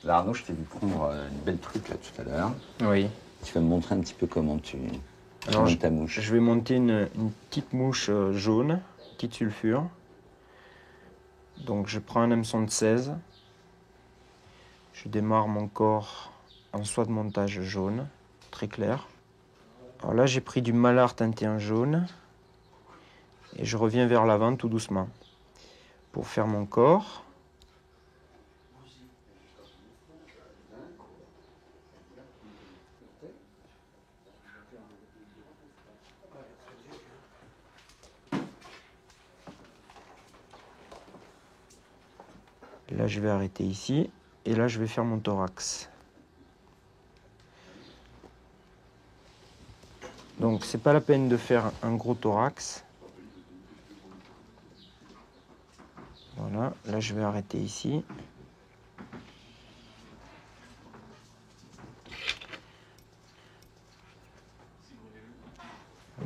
Là, Arnaud, je t'ai vu prendre une belle truc là tout à l'heure. Oui. Tu vas me montrer un petit peu comment tu Alors, montes ta mouche. Je vais monter une petite mouche jaune, petite sulfure. Donc je prends un hameçon de 16. Je démarre mon corps en soie de montage jaune, très clair. Alors là, j'ai pris du Mallard teinté en jaune. Et je reviens vers l'avant tout doucement. Pour faire mon corps. Là, je vais arrêter ici. Et là, je vais faire mon thorax. Donc, c'est pas la peine de faire un gros thorax. Voilà. Là, je vais arrêter ici.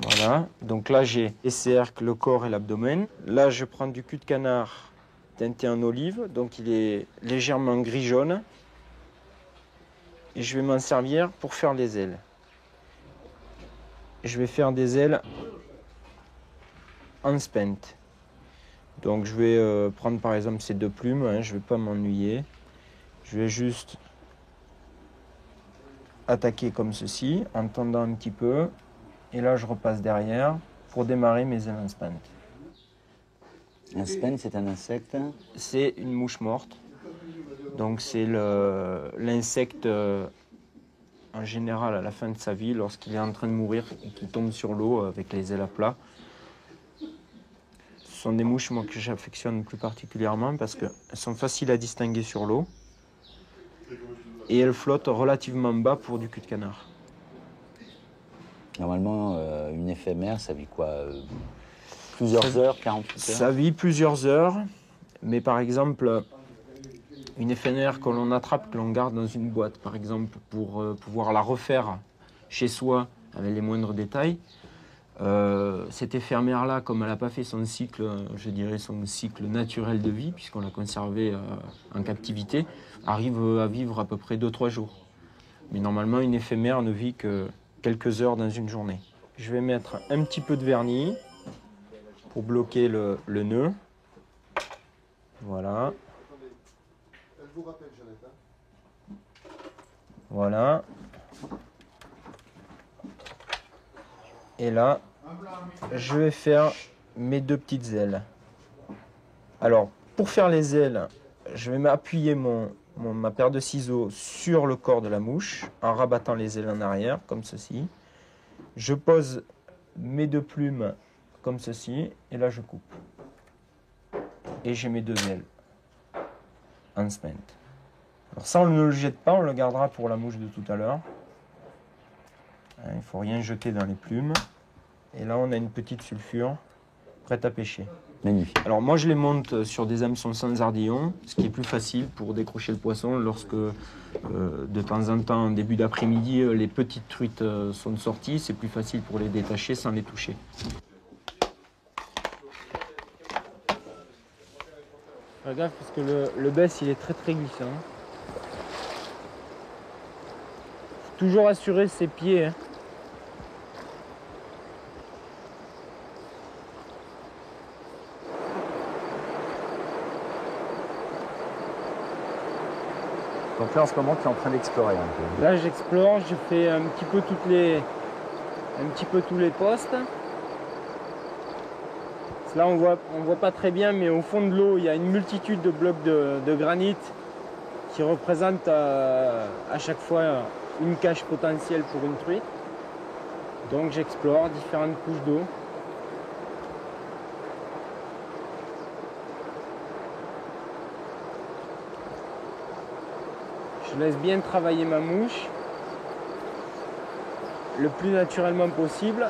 Voilà. Donc là, j'ai les cercles, le corps et l'abdomen. Là, je prends du cul de canard teinté en olive, donc il est légèrement gris-jaune. Et je vais m'en servir pour faire les ailes. Je vais faire des ailes en spent. Donc je vais prendre par exemple ces 2 plumes, hein, je ne vais pas m'ennuyer. Je vais juste attaquer comme ceci, en tendant un petit peu. Et là, je repasse derrière pour démarrer mes ailes en spent. Un spen, c'est un insecte? C'est une mouche morte. Donc c'est l'insecte en général à la fin de sa vie, lorsqu'il est en train de mourir et qu'il tombe sur l'eau avec les ailes à plat. Ce sont des mouches moi, que j'affectionne plus particulièrement parce qu'elles sont faciles à distinguer sur l'eau et elles flottent relativement bas pour du cul de canard. Normalement, une éphémère, ça vit quoi? Plusieurs heures, 48 heures? Ça vit plusieurs heures, mais par exemple, une éphémère que l'on attrape, que l'on garde dans une boîte, par exemple, pour pouvoir la refaire chez soi avec les moindres détails, cette éphémère-là, comme elle n'a pas fait son cycle, je dirais son cycle naturel de vie, puisqu'on l'a conservée en captivité, arrive à vivre à peu près 2-3 jours. Mais normalement, une éphémère ne vit que quelques heures dans une journée. Je vais mettre un petit peu de vernis pour bloquer le nœud. Voilà. Voilà. Et là, je vais faire mes 2 petites ailes. Alors, pour faire les ailes, je vais m'appuyer ma paire de ciseaux sur le corps de la mouche en rabattant les ailes en arrière, comme ceci. Je pose mes 2 plumes comme ceci, et là je coupe. Et j'ai mes 2 ailes en spent. Alors ça, on ne le jette pas, on le gardera pour la mouche de tout à l'heure. Il ne faut rien jeter dans les plumes. Et là, on a une petite sulfure prête à pêcher. Magnifique. Alors moi, je les monte sur des hameçons sans ardillon, ce qui est plus facile pour décrocher le poisson lorsque, de temps en temps, en début d'après-midi, les petites truites sont sorties. C'est plus facile pour les détacher sans les toucher. Fais gaffe parce que le baisse, il est très très glissant. Faut toujours assurer ses pieds. Hein. Donc là, en ce moment, tu es en train d'explorer un peu. Là, j'explore, je fais un petit peu tous les postes. Là, on voit pas très bien, mais au fond de l'eau, il y a une multitude de blocs de granit qui représentent à chaque fois une cache potentielle pour une truite. Donc, j'explore différentes couches d'eau. Je laisse bien travailler ma mouche le plus naturellement possible.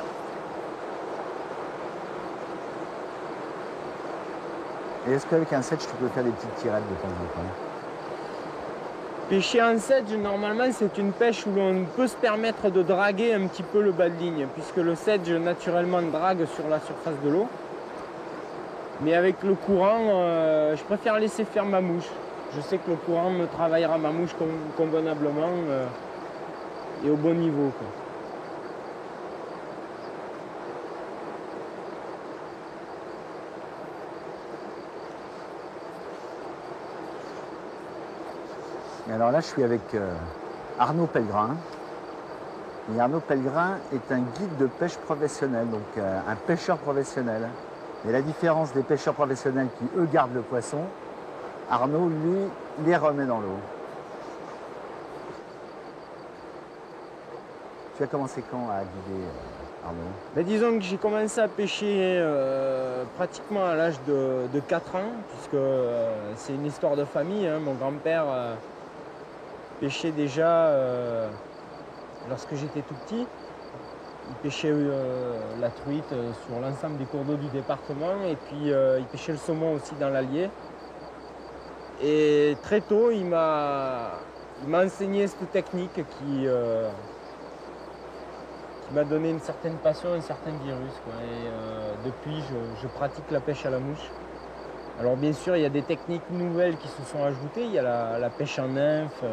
Et est-ce qu'avec un set, tu peux faire des petites tirettes de temps en temps? Pêcher en sedge, normalement, c'est une pêche où l'on peut se permettre de draguer un petit peu le bas de ligne, puisque le sedge, naturellement, drague sur la surface de l'eau. Mais avec le courant, je préfère laisser faire ma mouche. Je sais que le courant me travaillera ma mouche convenablement et au bon niveau, quoi. Et alors là, je suis avec Arnaud Pellegrin. Et Arnaud Pellegrin est un guide de pêche professionnel, donc un pêcheur professionnel. Et la différence des pêcheurs professionnels qui, eux, gardent le poisson, Arnaud, lui, les remet dans l'eau. Tu as commencé quand à guider, Arnaud? Ben, disons que j'ai commencé à pêcher pratiquement à l'âge de 4 ans, puisque c'est une histoire de famille, hein. Mon grand-père pêchait déjà lorsque j'étais tout petit. Il pêchait la truite sur l'ensemble des cours d'eau du département et puis il pêchait le saumon aussi dans l'Allier. Et très tôt, il m'a enseigné cette technique qui m'a donné une certaine passion, un certain virus, quoi. Et depuis, je pratique la pêche à la mouche. Alors bien sûr, il y a des techniques nouvelles qui se sont ajoutées. Il y a la pêche en nymphe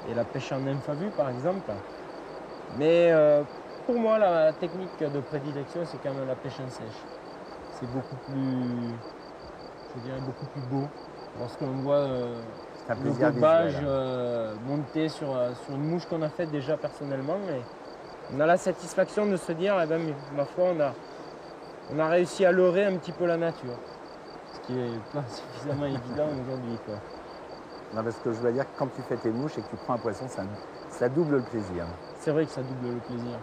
et la pêche en nymphe à vue, par exemple. Mais pour moi, la technique de prédilection, c'est quand même la pêche en sèche. C'est beaucoup plus, je dirais, beaucoup plus beau. Lorsqu'on voit le gobage monter sur une mouche qu'on a faite déjà personnellement, et on a la satisfaction de se dire, eh ben, ma foi, on a réussi à leurrer un petit peu la nature. Ce qui est pas suffisamment évident aujourd'hui, quoi. Non, parce que je dois dire que quand tu fais tes mouches et que tu prends un poisson, ça double le plaisir. C'est vrai que ça double le plaisir.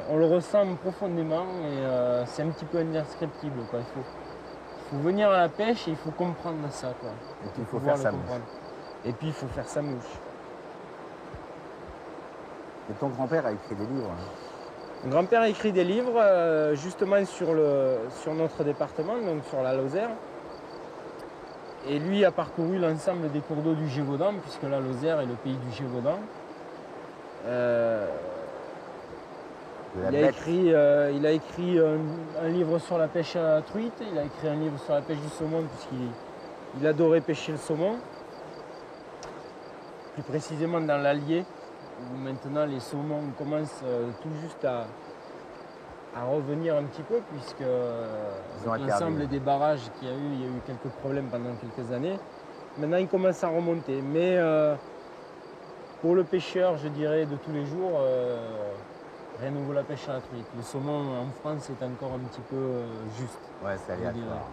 On le ressent profondément et c'est un petit peu indescriptible, quoi. Il faut venir à la pêche et il faut comprendre ça, quoi. Et puis il faut faire sa mouche. Et puis il faut faire sa mouche. Et ton grand-père a écrit des livres, hein. Mon grand-père a écrit des livres justement sur notre département, donc sur la Lozère. Et lui a parcouru l'ensemble des cours d'eau du Gévaudan, puisque la Lozère est le pays du Gévaudan. Il a écrit un livre sur la pêche à la truite, il a écrit un livre sur la pêche du saumon, puisqu'il adorait pêcher le saumon. Plus précisément dans l'Allier, où maintenant les saumons commencent tout juste à revenir un petit peu, puisque l'ensemble des barrages qu'il y a eu quelques problèmes pendant quelques années. Maintenant, ils commencent à remonter. Mais pour le pêcheur, je dirais, de tous les jours, rien ne vaut la pêche à la truite. Le saumon en France est encore un petit peu juste. Ouais, c'est aléatoire.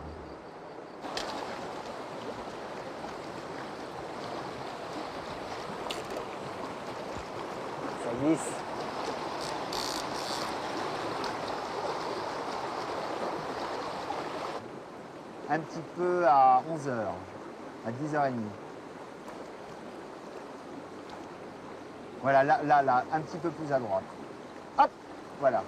Ça glisse. Un petit peu à 11h, à 10h30. Voilà, là, un petit peu plus à droite. Hop, voilà.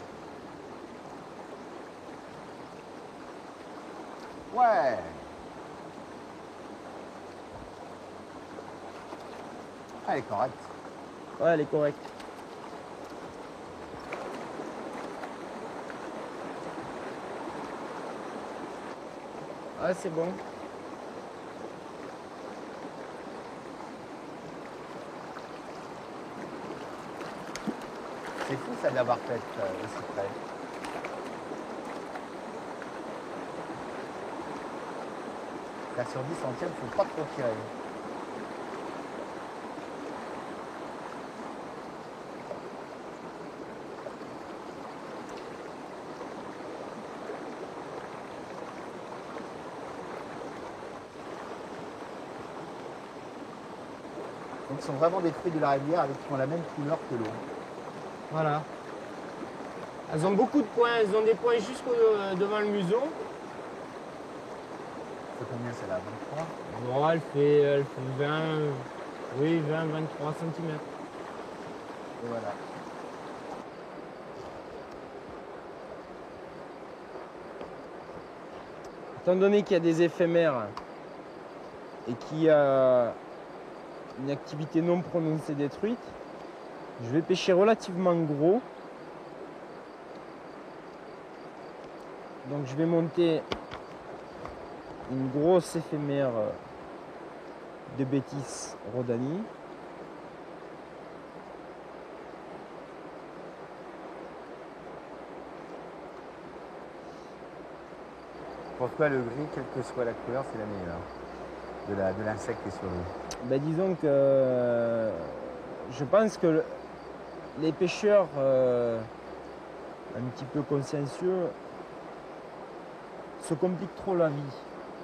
Ouais. Elle est correcte. Ouais, elle est correcte. Ah, c'est bon. C'est fou ça de l'avoir faite aussi près. Là sur 10 centièmes, il ne faut pas trop tirer. Donc ce sont vraiment des fruits de la rivière qui ont la même couleur que l'eau. Voilà. Elles ont beaucoup de points, elles ont des points jusqu'au devant le museau. C'est combien celle-là, 23? Bon, elle fait 20, oui, 20-23 cm. Et voilà. Étant donné qu'il y a des éphémères et qu'il y a une activité non prononcée des truites, je vais pêcher relativement gros. Donc je vais monter une grosse éphémère de Bétis Rodani. Pourquoi le gris, quelle que soit la couleur, c'est la meilleure de l'insecte qui est sur lui? Ben, disons que je pense que les pêcheurs un petit peu consciencieux se compliquent trop la vie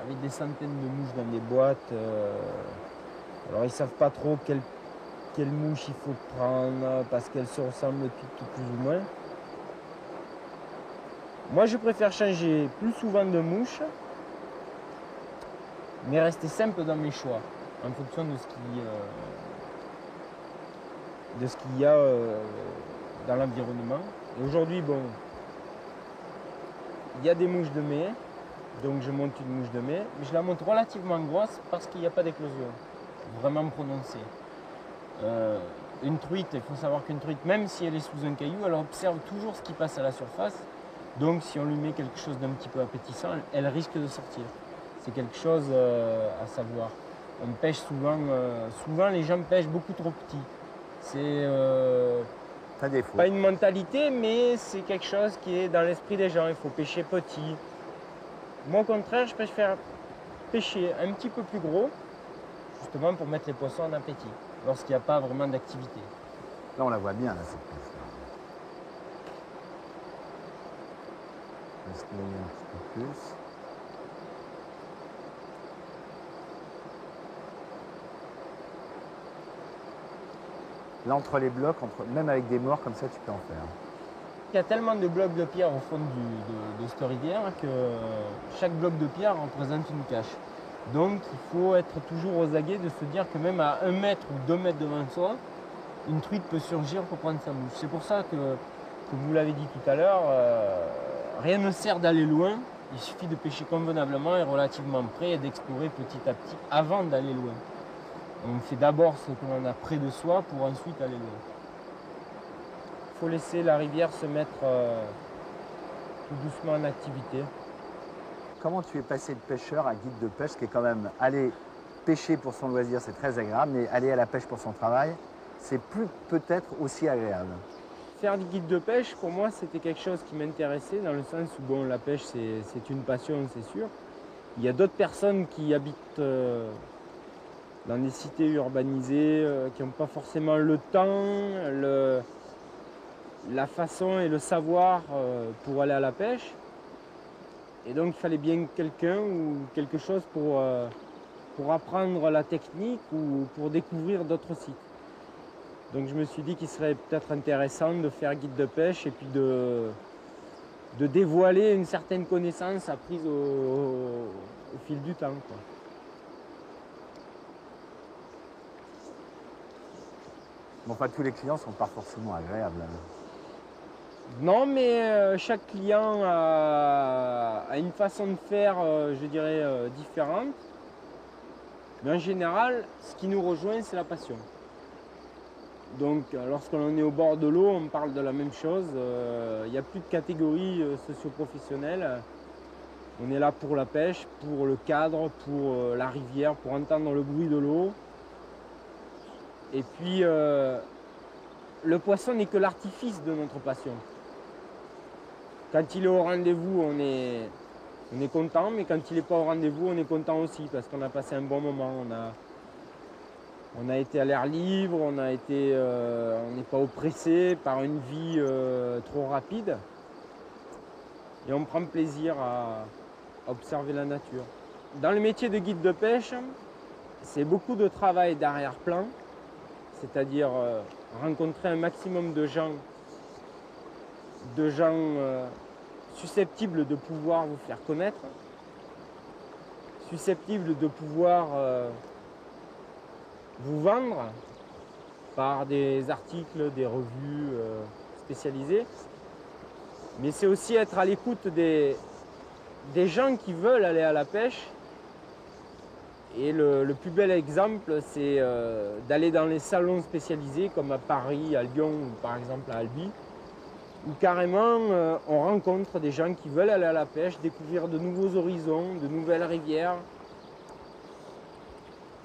avec des centaines de mouches dans des boîtes. Alors ils ne savent pas trop quelle mouche il faut prendre parce qu'elles se ressemblent toutes plus ou moins. Moi je préfère changer plus souvent de mouche, mais rester simple dans mes choix en fonction de ce qu'il y a dans l'environnement. Et aujourd'hui, bon, il y a des mouches de mai, donc je monte une mouche de mai, mais je la monte relativement grosse parce qu'il n'y a pas d'éclosion vraiment prononcée. Une truite, il faut savoir qu'une truite, même si elle est sous un caillou, elle observe toujours ce qui passe à la surface. Donc si on lui met quelque chose d'un petit peu appétissant, elle risque de sortir. C'est quelque chose à savoir. On pêche souvent les gens pêchent beaucoup trop petit. C'est pas une mentalité, mais c'est quelque chose qui est dans l'esprit des gens. Il faut pêcher petit. Moi, au contraire, je préfère pêcher un petit peu plus gros, justement pour mettre les poissons en appétit, lorsqu'il n'y a pas vraiment d'activité. Là, on la voit bien, là, cette pêche. On va se noyer un petit peu plus. Là, entre les blocs, même avec des morts comme ça, tu peux en faire. Il y a tellement de blocs de pierre au fond de cette rivière que chaque bloc de pierre représente une cache. Donc il faut être toujours aux aguets de se dire que même à 1 mètre ou 2 mètres devant soi, une truite peut surgir pour prendre sa mouche. C'est pour ça que vous l'avez dit tout à l'heure, rien ne sert d'aller loin, il suffit de pêcher convenablement et relativement près et d'explorer petit à petit avant d'aller loin. On fait d'abord ce que l'on a près de soi pour ensuite aller loin. Il faut laisser la rivière se mettre tout doucement en activité. Comment tu es passé de pêcheur à guide de pêche, ce qui est quand même aller pêcher pour son loisir, c'est très agréable, mais aller à la pêche pour son travail, c'est peut-être aussi agréable. Faire du guide de pêche, pour moi, c'était quelque chose qui m'intéressait, dans le sens où bon, la pêche, c'est une passion, c'est sûr. Il y a d'autres personnes qui habitent dans des cités urbanisées, qui n'ont pas forcément le temps, la façon et le savoir pour aller à la pêche. Et donc il fallait bien quelqu'un ou quelque chose pour apprendre la technique ou pour découvrir d'autres sites. Donc je me suis dit qu'il serait peut-être intéressant de faire guide de pêche et puis de dévoiler une certaine connaissance apprise au fil du temps, quoi. Bon, enfin, tous les clients ne sont pas forcément agréables. Non, mais chaque client a une façon de faire, je dirais, différente. Mais en général, ce qui nous rejoint, c'est la passion. Donc, lorsqu'on est au bord de l'eau, on parle de la même chose. Il n'y a plus de catégorie socio-professionnelle. On est là pour la pêche, pour le cadre, pour la rivière, pour entendre le bruit de l'eau. Et puis, le poisson n'est que l'artifice de notre passion. Quand il est au rendez-vous, on est content, mais quand il n'est pas au rendez-vous, on est content aussi parce qu'on a passé un bon moment. On a été à l'air libre, on n'est pas oppressé par une vie trop rapide. Et on prend plaisir à observer la nature. Dans le métier de guide de pêche, c'est beaucoup de travail d'arrière-plan, c'est-à-dire rencontrer un maximum de gens susceptibles de pouvoir vous faire connaître, susceptibles de pouvoir vous vendre par des articles, des revues spécialisées. Mais c'est aussi être à l'écoute des gens qui veulent aller à la pêche. Et le plus bel exemple, c'est d'aller dans les salons spécialisés comme à Paris, à Lyon ou par exemple à Albi. où carrément on rencontre des gens qui veulent aller à la pêche, découvrir de nouveaux horizons, de nouvelles rivières,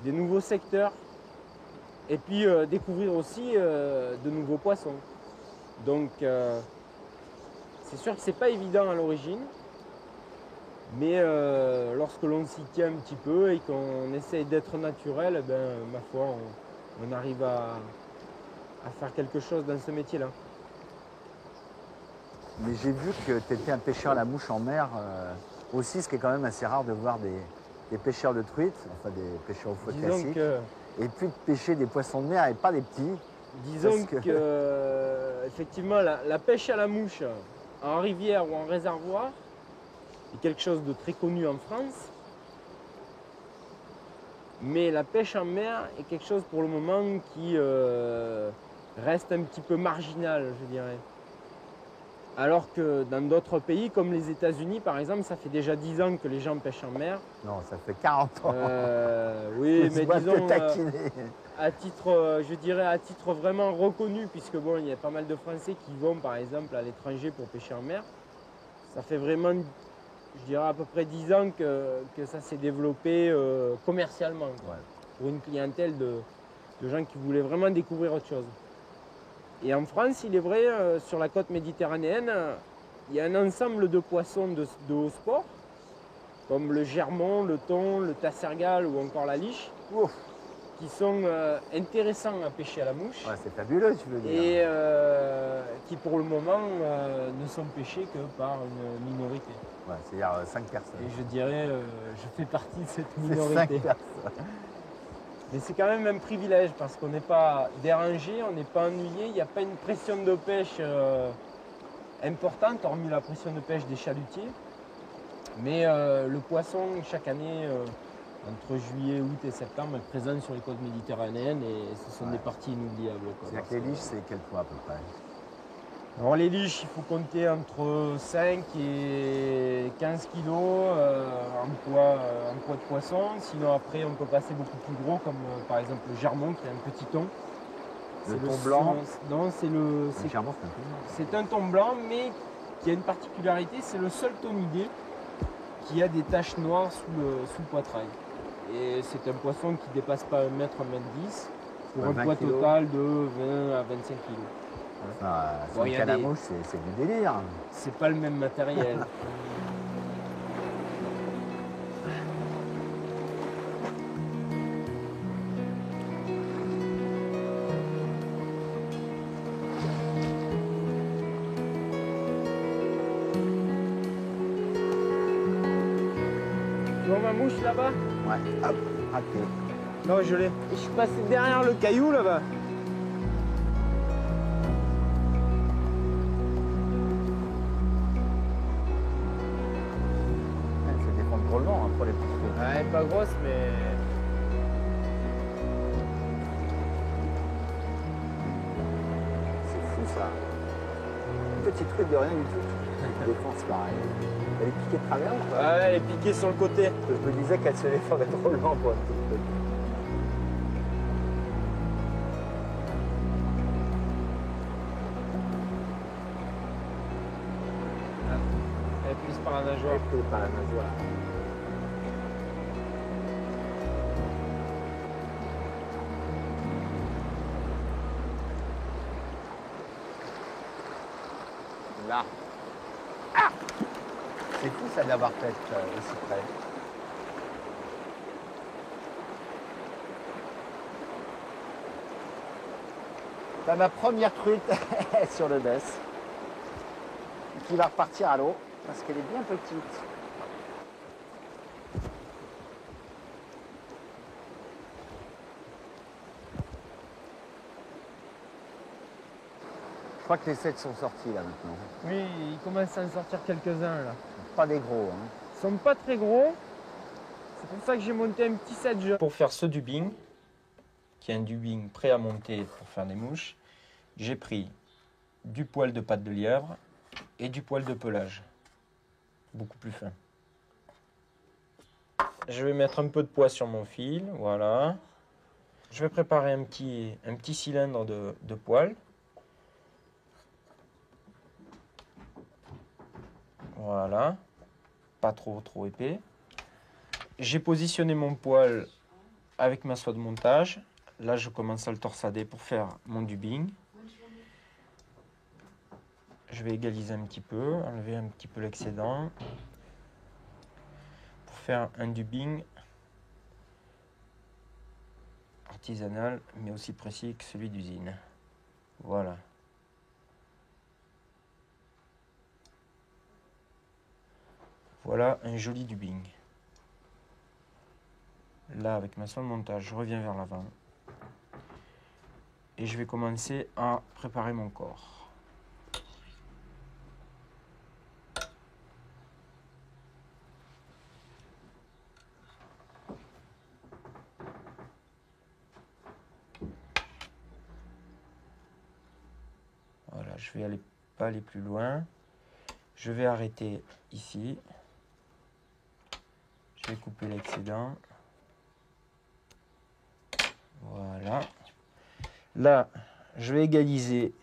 des nouveaux secteurs, et puis découvrir aussi de nouveaux poissons. Donc c'est sûr que c'est pas évident à l'origine, mais lorsque l'on s'y tient un petit peu et qu'on essaye d'être naturel, eh ben, ma foi, on arrive à faire quelque chose dans ce métier-là. Mais j'ai vu que tu étais un pêcheur à la mouche en mer aussi, ce qui est quand même assez rare de voir des pêcheurs de truites, enfin des pêcheurs au feu classiques, et puis de pêcher des poissons de mer et pas des petits. Disons que effectivement, la pêche à la mouche en rivière ou en réservoir est quelque chose de très connu en France. Mais la pêche en mer est quelque chose pour le moment qui reste un petit peu marginal, je dirais. Alors que dans d'autres pays, comme les États-Unis par exemple, ça fait déjà 10 ans que les gens pêchent en mer. Non, ça fait 40 ans. Oui, mais disons à titre, je dirais à titre vraiment reconnu, puisque bon, il y a pas mal de Français qui vont par exemple à l'étranger pour pêcher en mer. Ça fait vraiment, je dirais à peu près 10 ans que ça s'est développé commercialement, quoi, pour une clientèle de gens qui voulaient vraiment découvrir autre chose. Et en France, il est vrai, sur la côte méditerranéenne, il y a un ensemble de poissons de haut sport, comme le germon, le thon, le tassergal ou encore la liche, qui sont intéressants à pêcher à la mouche. Ouais, c'est fabuleux, tu veux dire. Et qui pour le moment ne sont pêchés que par une minorité. Ouais, c'est-à-dire 5 personnes. Et je dirais, je fais partie de cette minorité. 5 personnes. Mais c'est quand même un privilège parce qu'on n'est pas dérangé, on n'est pas ennuyé, il n'y a pas une pression de pêche importante, hormis la pression de pêche des chalutiers. Mais le poisson, chaque année, entre juillet, août et septembre, est présent sur les côtes méditerranéennes et ce sont des parties inoubliables. C'est-à-dire que les liches, c'est quel poids à peu près? Alors les liches, il faut compter entre 5 et 15 kg en poids de poisson. Sinon après, on peut passer beaucoup plus gros, comme par exemple le germon, qui est un petit thon. Le thon blanc? Non, c'est le... germon, c'est un peu blanc. C'est un thon blanc, mais qui a une particularité, c'est le seul thonidé qui a des taches noires sous le poitrail. Et c'est un poisson qui ne dépasse pas 1 mètre, 1 mètre 10, pour un poids total de 20 à 25 kg. Enfin, sur le canne à mouche, c'est du délire. C'est pas le même matériel. Tu vois ma mouche là-bas? Ouais, hop, raté. Non, je l'ai. Je suis passé derrière le caillou là-bas. Ça dépend drôlement pour les petits trucs. Ouais, pas grosse, mais... C'est fou ça. Petit truc de rien du tout. Défense pareil. Elle est piquée de travers ou pas? Ouais, elle est piquée sur le côté. Je me disais qu'elle se défendait trop lent pour un petit truc. Elle est prise par la nageoire. Elle est prise par la nageoire. Là. Ah! C'est fou ça d'avoir fait aussi près. T'as ma première truite sur le baisse qui va repartir à l'eau parce qu'elle est bien petite. Je crois que les 7 sont sortis là maintenant. Oui, il commence à en sortir quelques-uns là. Pas des gros. Hein. Ils sont pas très gros. C'est pour ça que j'ai monté un petit set jaune. Pour faire ce dubbing, qui est un dubbing prêt à monter pour faire des mouches, j'ai pris du poil de pâte de lièvre et du poil de pelage. Beaucoup plus fin. Je vais mettre un peu de poids sur mon fil, voilà. Je vais préparer un petit cylindre de poil. Voilà. Pas trop épais. J'ai positionné mon poêle avec ma soie de montage. Là, je commence à le torsader pour faire mon dubbing. Je vais égaliser un petit peu, enlever un petit peu l'excédent pour faire un dubbing artisanal, mais aussi précis que celui d'usine. Voilà. Voilà un joli dubbing. Là, avec ma soie de montage, je reviens vers l'avant. Et je vais commencer à préparer mon corps. Voilà, je vais pas aller plus loin. Je vais arrêter ici. Je vais couper l'excédent. Voilà. Là, je vais égaliser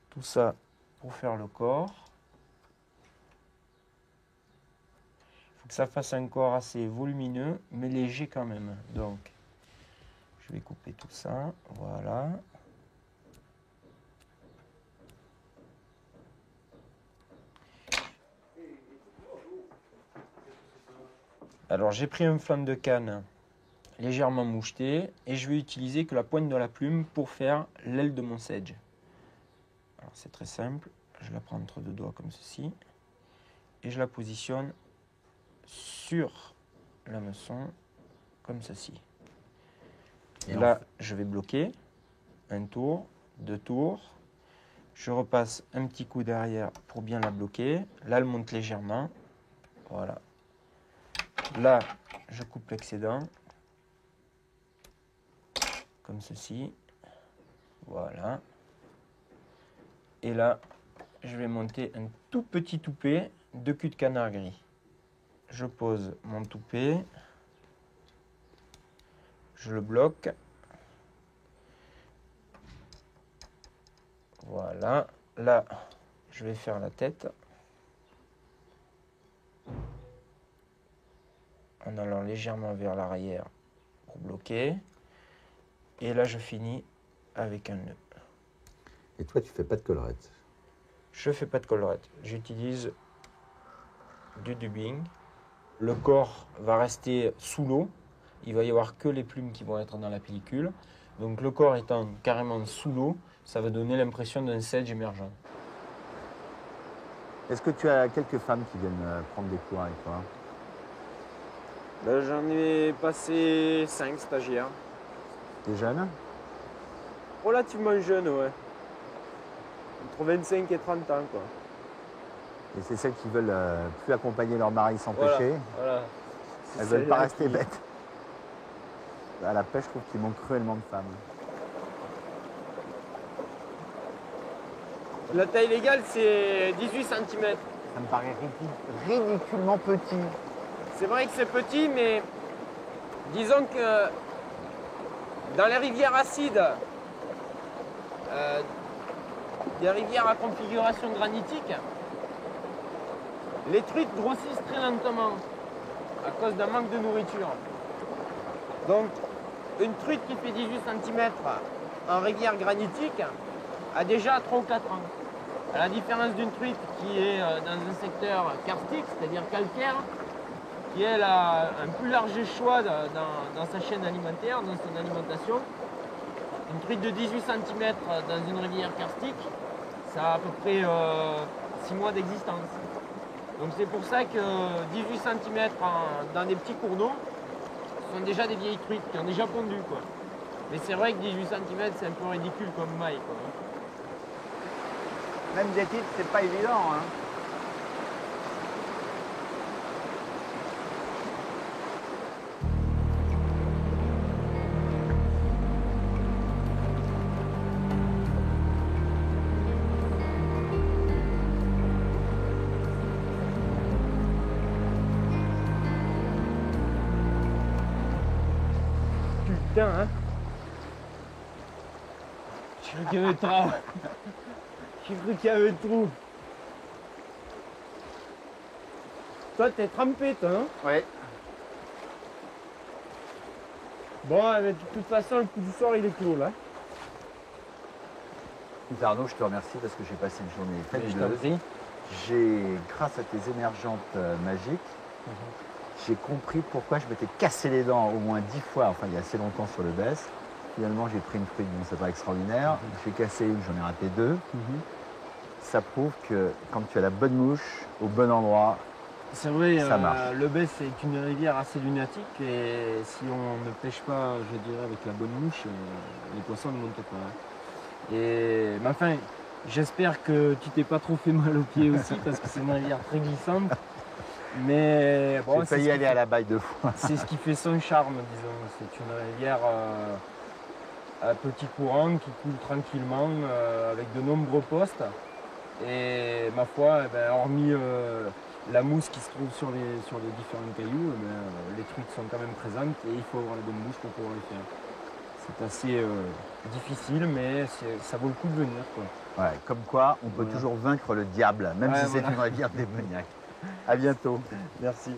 tout ça pour faire le corps. Il faut que ça fasse un corps assez volumineux, mais léger quand même. Donc, je vais couper tout ça. Voilà. Alors, j'ai pris un flanc de canne légèrement moucheté et je vais utiliser que la pointe de la plume pour faire l'aile de mon sedge. Alors c'est très simple, je la prends entre deux doigts comme ceci et je la positionne sur l'hameçon comme ceci. Et là, je vais bloquer un tour, deux tours. Je repasse un petit coup derrière pour bien la bloquer. Là, elle monte légèrement. Voilà. Là, je coupe l'excédent. Comme ceci. Voilà. Et là, je vais monter un tout petit toupet de cul de canard gris. Je pose mon toupet. Je le bloque. Voilà. Là, je vais faire la tête. En allant légèrement vers l'arrière pour bloquer. Et là, je finis avec un nœud. Et toi, tu fais pas de collerette? Je fais pas de collerette. J'utilise du dubbing. Le corps va rester sous l'eau. Il va y avoir que les plumes qui vont être dans la pellicule. Donc le corps étant carrément sous l'eau, ça va donner l'impression d'un sedge émergent. Est-ce que tu as quelques femmes qui viennent prendre des cours avec toi? Là, j'en ai passé 5 stagiaires. T'es jeune? Relativement jeunes, ouais. Entre 25 et 30 ans, quoi. Et c'est celles qui veulent plus accompagner leur mari sans pêcher. Voilà. Elles ne veulent pas rester bêtes. À la pêche, je trouve qu'il manque cruellement de femmes. La taille légale, c'est 18 cm. Ça me paraît ridiculement petit. C'est vrai que c'est petit, mais disons que dans les rivières acides, des rivières à configuration granitique, les truites grossissent très lentement à cause d'un manque de nourriture. Donc, une truite qui fait 18 cm en rivière granitique a déjà 3 ou 4 ans. À la différence d'une truite qui est dans un secteur karstique, c'est-à-dire calcaire, qui elle a un plus large choix dans sa chaîne alimentaire, dans son alimentation. Une truite de 18 cm dans une rivière karstique, ça a à peu près 6 mois d'existence. Donc c'est pour ça que 18 cm dans des petits cours d'eau sont déjà des vieilles truites qui ont déjà pondu, quoi. Mais c'est vrai que 18 cm c'est un peu ridicule comme maille, quoi. Même des titres, c'est pas évident. Hein. Putain, hein. J'ai cru qu'il y avait le trou. J'ai cru qu'il y avait le trou. Toi, t'es trempé, toi, hein? Ouais. Bon, de toute façon, le coup du soir, il est clos, là. Arnaud, je te remercie parce que j'ai passé une journée Mais je t'en fabuleuse. prie. J'ai, grâce à tes émergentes magiques, j'ai compris pourquoi je m'étais cassé les dents au moins 10 fois, enfin il y a assez longtemps sur le BES. Finalement, j'ai pris une truite, bon, c'est pas extraordinaire. J'ai cassé une, j'en ai raté deux. Ça prouve que quand tu as la bonne mouche au bon endroit, C'est vrai, ça marche. le Besse c'est une rivière assez lunatique et si on ne pêche pas, je dirais, avec la bonne mouche, les poissons ne montent pas. Mais enfin, j'espère que tu t'es pas trop fait mal aux pieds aussi parce que c'est une rivière très glissante. Mais bon, j'ai failli aller à la baille 2 fois. c'est ce qui fait son charme, disons. C'est une rivière à petit courant qui coule tranquillement avec de nombreux postes. Et ma foi, hormis la mousse qui se trouve sur les différents cailloux, les truites sont quand même présentes et il faut avoir la bonne mouche pour pouvoir les faire. C'est assez difficile, mais ça vaut le coup de venir, quoi. Ouais, comme quoi, on peut Voilà. toujours vaincre le diable, même Ouais, si voilà. c'est une rivière démoniaque. À bientôt. Merci.